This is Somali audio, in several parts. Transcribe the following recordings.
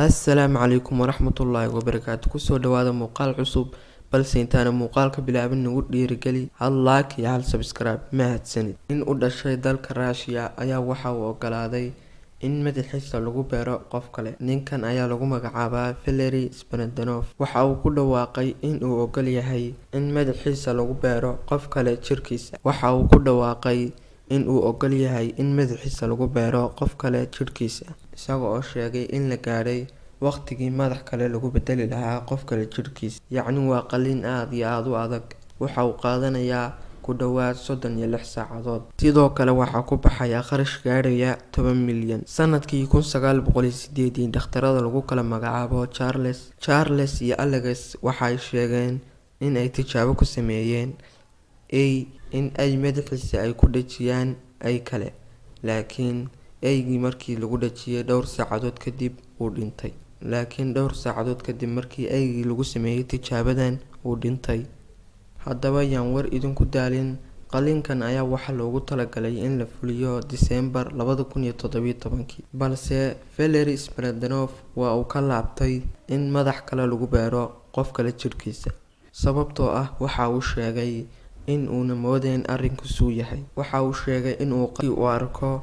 Assalaamu calaykum waraxmatullaahi wabarakaatu. Kusoo dhawaada muuqaal cusub, balse intaana muuqaalka bilaabin nagu dhiirigeli hal like iyo hal subscribe. Mahadsanid. In u dhashay dalka Russia ayaa waxa uu ogolaaday in madaxiisa lagu beero qof kale. Ninkan ayaa lagu magacaabaa Valery Spiridonov. Waxa uu ku dhawaaqay in uu ogol yahay in madaxiisa lagu beero qof kale jirkiisa. Isaga oo sheegay in la gaaray waqtigii madax kale lagu bedeli lahaa qof kale jirkiisa. Yacni waa qalliin aad iyo aad u adag. Waxa uu qaadanayaa ku dhawaad 36 saacadood. Sidoo kale waxaa ku baxaya kharash gaaraya 10 milyan. Sanadkii 1908 dhakhtarada lagu kala magacaabo Charles iyo Alex waxay sheegeen in ay tijaabo ku sameeyeen in ay madaxiisa ay ku dhajiyaan ay kale, laakiin eygii markii lagu dhajiyay dhowr saacadood kadib uu dhintay. Haddaba yaan war idinku daalin, qalliinkan ayaa waxa loogu talagalay in la fuliyo December 2017, balse Valery Spiridonov waa uu ka laabtay in madax kale lagu beero qof kale jirkiisa. Sababtoo ah waxa uu sheegay in uuna moodayn arrinkiisu yahay. Waxa uu sheegay in uu arko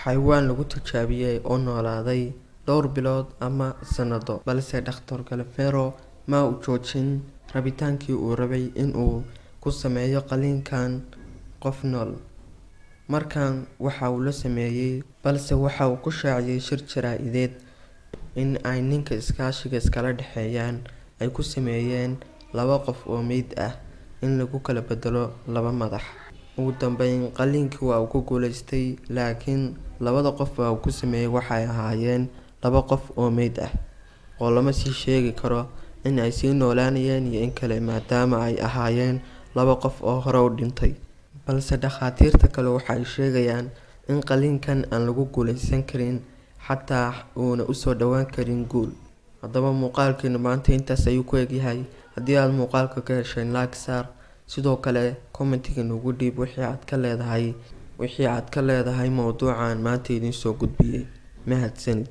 xayawaan lagu tijaabiyay oo noolaaday dhowr bilood ama sanado, balse Dr. Galvero ma uu joojin rabitaankii uu rabay in uu ku sameeyo qalliinkan qof nool. Markan waxa uu la sameeyay, balse waxa uu ku shaaciyay shir jaraa'ideed in ay ninka iskaashiga iskala dhexeeyaan ay ku sameeyeen 2 qof oo meyd ah in lagu kala bedelo 2 madax. Ugu dambeyn qalliinkii waa uu ku guuleystay, laakiin 2 qof oo uu ku sameeyay waxay ahaayeen 2 qof oo meyd ah oo lama sii sheegi karo in ay sii noolaanayeen iyo in kale, maadaama ay ahaayeen 2 qof oo hore u dhintay. Balse dhakhaatiirta kale waxay sheegayaan in qalliinkan aan lagu guuleysan karin, xataa uuna u soo dhawaan karin guul. Haddaba muuqaalkeena maanta intaas ayuu ku egyahay. Haddii aad muuqaalka ka heshay, like saar, sidoo kale commentiga nagu dhiib wixii aad ka leedahay mowduucan maanta idin soo gudbiyay. Mahadsanid.